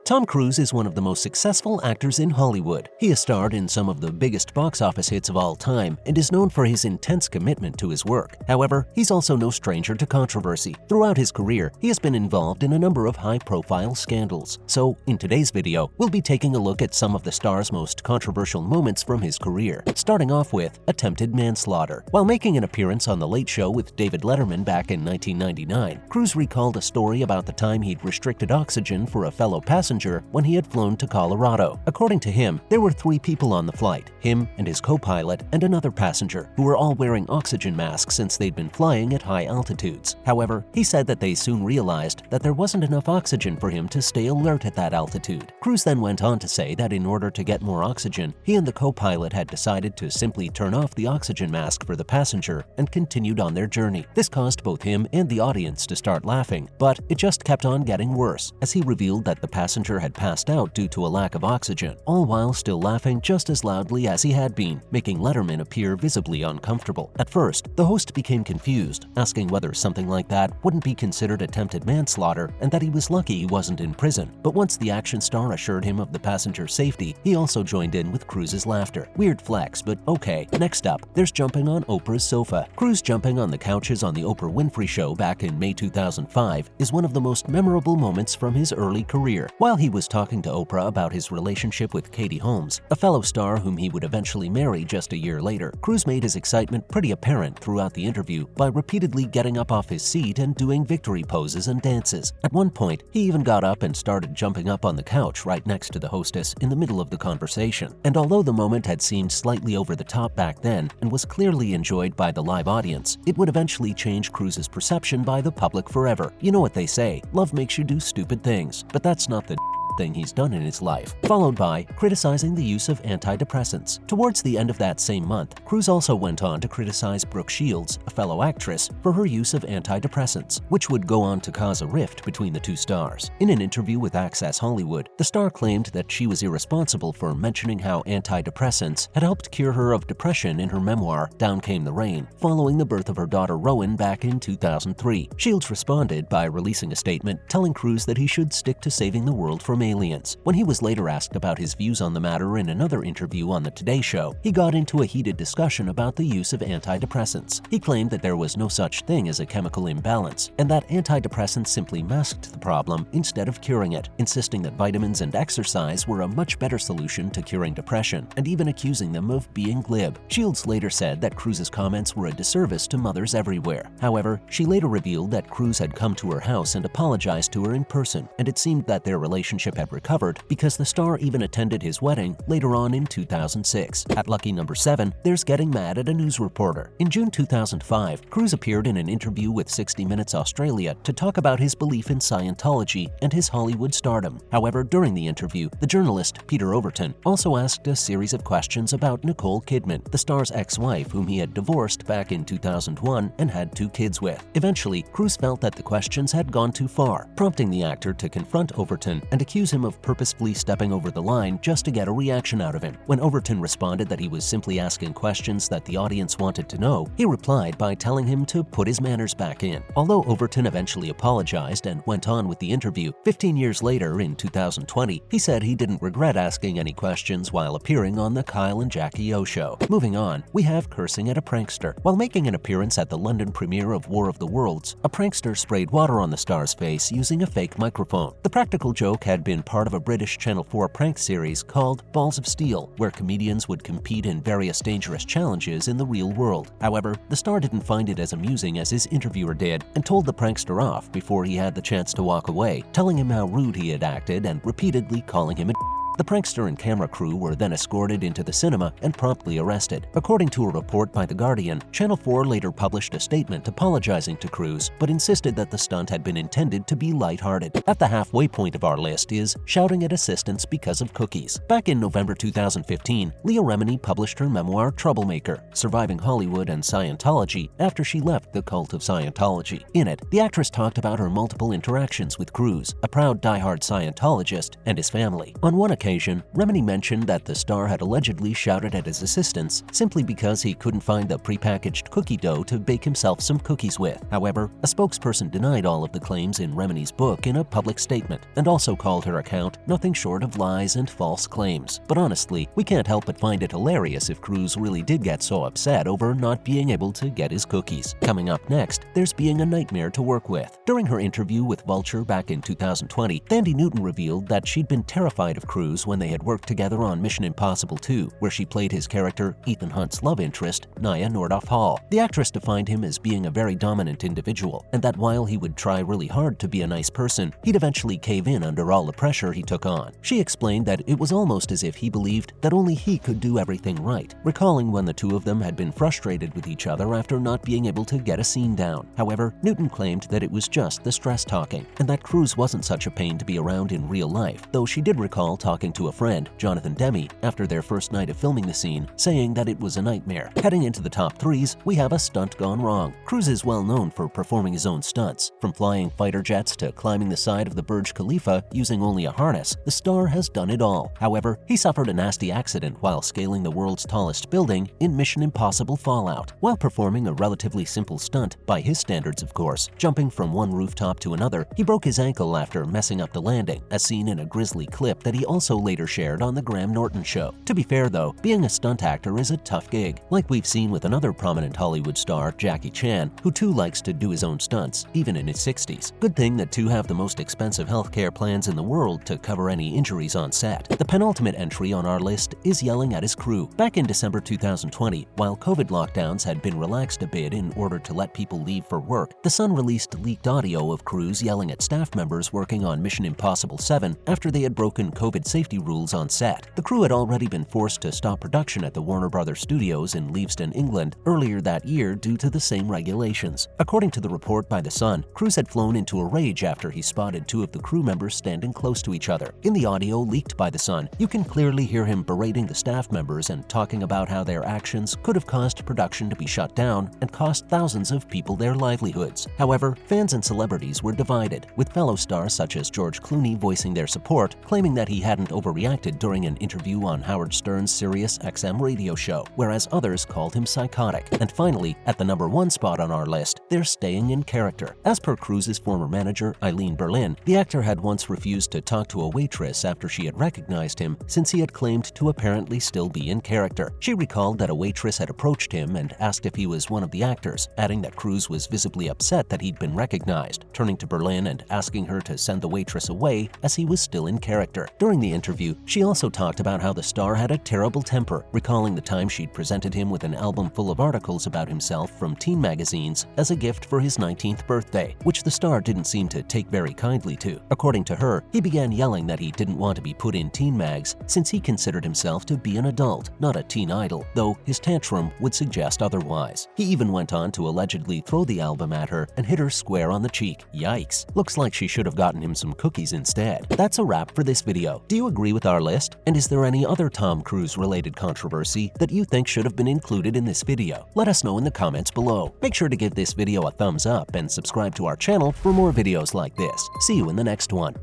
Tom Cruise is one of the most successful actors in Hollywood. He has starred in some of the biggest box office hits of all time and is known for his intense commitment to his work. However, he's also no stranger to controversy. Throughout his career, he has been involved in a number of high-profile scandals. So, in today's video, we'll be taking a look at some of the star's most controversial moments from his career, starting off with attempted manslaughter. While making an appearance on The Late Show with David Letterman back in 1999, Cruise recalled a story about the time he'd restricted oxygen for a fellow passenger when he had flown to Colorado. According to him, there were 3 people on the flight, him and his co-pilot and another passenger, who were all wearing oxygen masks since they'd been flying at high altitudes. However, he said that they soon realized that there wasn't enough oxygen for him to stay alert at that altitude. Cruise then went on to say that in order to get more oxygen, he and the co-pilot had decided to simply turn off the oxygen mask for the passenger and continued on their journey. This caused both him and the audience to start laughing, but it just kept on getting worse, as he revealed that the passenger had passed out due to a lack of oxygen, all while still laughing just as loudly as he had been, making Letterman appear visibly uncomfortable. At first, the host became confused, asking whether something like that wouldn't be considered attempted manslaughter and that he was lucky he wasn't in prison. But once the action star assured him of the passenger's safety, he also joined in with Cruise's laughter. Weird flex, but okay. Next up, there's jumping on Oprah's sofa. Cruise jumping on the couches on the Oprah Winfrey Show back in May 2005 is one of the most memorable moments from his early career. While he was talking to Oprah about his relationship with Katie Holmes, a fellow star whom he would eventually marry just a year later, Cruise made his excitement pretty apparent throughout the interview by repeatedly getting up off his seat and doing victory poses and dances. At one point, he even got up and started jumping up on the couch right next to the hostess in the middle of the conversation. And although the moment had seemed slightly over the top back then and was clearly enjoyed by the live audience, it would eventually change Cruise's perception by the public forever. You know what they say, love makes you do stupid things, but that's not the thing he's done in his life, followed by criticizing the use of antidepressants. Towards the end of that same month, Cruise also went on to criticize Brooke Shields, a fellow actress, for her use of antidepressants, which would go on to cause a rift between the two stars. In an interview with Access Hollywood, the star claimed that she was irresponsible for mentioning how antidepressants had helped cure her of depression in her memoir, Down Came the Rain, following the birth of her daughter Rowan back in 2003. Shields responded by releasing a statement telling Cruise that he should stick to saving the world from aliens. When he was later asked about his views on the matter in another interview on The Today Show, he got into a heated discussion about the use of antidepressants. He claimed that there was no such thing as a chemical imbalance, and that antidepressants simply masked the problem instead of curing it, insisting that vitamins and exercise were a much better solution to curing depression, and even accusing them of being glib. Shields later said that Cruise's comments were a disservice to mothers everywhere. However, she later revealed that Cruise had come to her house and apologized to her in person, and it seemed that their relationship had recovered because the star even attended his wedding later on in 2006. At lucky number 7, there's getting mad at a news reporter. In June 2005, Cruise appeared in an interview with 60 Minutes Australia to talk about his belief in Scientology and his Hollywood stardom. However, during the interview, the journalist Peter Overton also asked a series of questions about Nicole Kidman, the star's ex-wife whom he had divorced back in 2001 and had 2 kids with. Eventually, Cruise felt that the questions had gone too far, prompting the actor to confront Overton and accuse him of purposefully stepping over the line just to get a reaction out of him. When Overton responded that he was simply asking questions that the audience wanted to know, he replied by telling him to put his manners back in. Although Overton eventually apologized and went on with the interview, 15 years later in 2020, he said he didn't regret asking any questions while appearing on the Kyle and Jackie O Show. Moving on, we have cursing at a prankster. While making an appearance at the London premiere of War of the Worlds, a prankster sprayed water on the star's face using a fake microphone. The practical joke had been part of a British Channel 4 prank series called Balls of Steel, where comedians would compete in various dangerous challenges in the real world. However, the star didn't find it as amusing as his interviewer did and told the prankster off before he had the chance to walk away, telling him how rude he had acted and repeatedly calling him a The prankster and camera crew were then escorted into the cinema and promptly arrested. According to a report by The Guardian, Channel 4 later published a statement apologizing to Cruise, but insisted that the stunt had been intended to be lighthearted. At the halfway point of our list is shouting at assistants because of cookies. Back in November 2015, Leah Remini published her memoir Troublemaker, Surviving Hollywood and Scientology after she left the cult of Scientology. In it, the actress talked about her multiple interactions with Cruise, a proud diehard Scientologist, and his family. On one occasion, occasion, Remini mentioned that the star had allegedly shouted at his assistants simply because he couldn't find the prepackaged cookie dough to bake himself some cookies with. However, a spokesperson denied all of the claims in Remini's book in a public statement and also called her account nothing short of lies and false claims. But honestly, we can't help but find it hilarious if Cruz really did get so upset over not being able to get his cookies. Coming up next, there's being a nightmare to work with. During her interview with Vulture back in 2020, Thandie Newton revealed that she'd been terrified of Cruz when they had worked together on Mission Impossible 2, where she played his character Ethan Hunt's love interest, Nia Nordhoff Hall. The actress defined him as being a very dominant individual, and that while he would try really hard to be a nice person, he'd eventually cave in under all the pressure he took on. She explained that it was almost as if he believed that only he could do everything right, recalling when the two of them had been frustrated with each other after not being able to get a scene down. However, Newton claimed that it was just the stress talking, and that Cruz wasn't such a pain to be around in real life, though she did recall talking to a friend, Jonathan Demme, after their first night of filming the scene, saying that it was a nightmare. Heading into the top threes, we have a stunt gone wrong. Cruz is well known for performing his own stunts. From flying fighter jets to climbing the side of the Burj Khalifa using only a harness, the star has done it all. However, he suffered a nasty accident while scaling the world's tallest building in Mission Impossible Fallout. While performing a relatively simple stunt, by his standards of course, jumping from one rooftop to another, he broke his ankle after messing up the landing, as seen in a grisly clip that he also later shared on The Graham Norton Show. To be fair though, being a stunt actor is a tough gig, like we've seen with another prominent Hollywood star, Jackie Chan, who too likes to do his own stunts, even in his 60s. Good thing that two have the most expensive healthcare plans in the world to cover any injuries on set. The penultimate entry on our list is yelling at his crew. Back in December 2020, while COVID lockdowns had been relaxed a bit in order to let people leave for work, The Sun released leaked audio of Cruz yelling at staff members working on Mission Impossible 7 after they had broken COVID safety rules on set. The crew had already been forced to stop production at the Warner Brothers Studios in Leavesden, England, earlier that year due to the same regulations. According to the report by The Sun, Cruz had flown into a rage after he spotted two of the crew members standing close to each other. In the audio leaked by The Sun, you can clearly hear him berating the staff members and talking about how their actions could have caused production to be shut down and cost thousands of people their livelihoods. However, fans and celebrities were divided, with fellow stars such as George Clooney voicing their support, claiming that he hadn't overreacted during an interview on Howard Stern's Sirius XM radio show, whereas others called him psychotic. And finally, at the number one spot on our list, they're staying in character. As per Cruz's former manager, Eileen Berlin, the actor had once refused to talk to a waitress after she had recognized him, since he had claimed to apparently still be in character. She recalled that a waitress had approached him and asked if he was one of the actors, adding that Cruz was visibly upset that he'd been recognized, turning to Berlin and asking her to send the waitress away as he was still in character. During the interview, she also talked about how the star had a terrible temper, recalling the time she'd presented him with an album full of articles about himself from teen magazines as a gift for his 19th birthday, which the star didn't seem to take very kindly to. According to her, he began yelling that he didn't want to be put in teen mags since he considered himself to be an adult, not a teen idol, though his tantrum would suggest otherwise. He even went on to allegedly throw the album at her and hit her square on the cheek. Yikes. Looks like she should have gotten him some cookies instead. That's a wrap for this video. Do you agree with our list? And is there any other Tom Cruise related controversy that you think should have been included in this video? Let us know in the comments below. Make sure to give this video a thumbs up and subscribe to our channel for more videos like this. See you in the next one.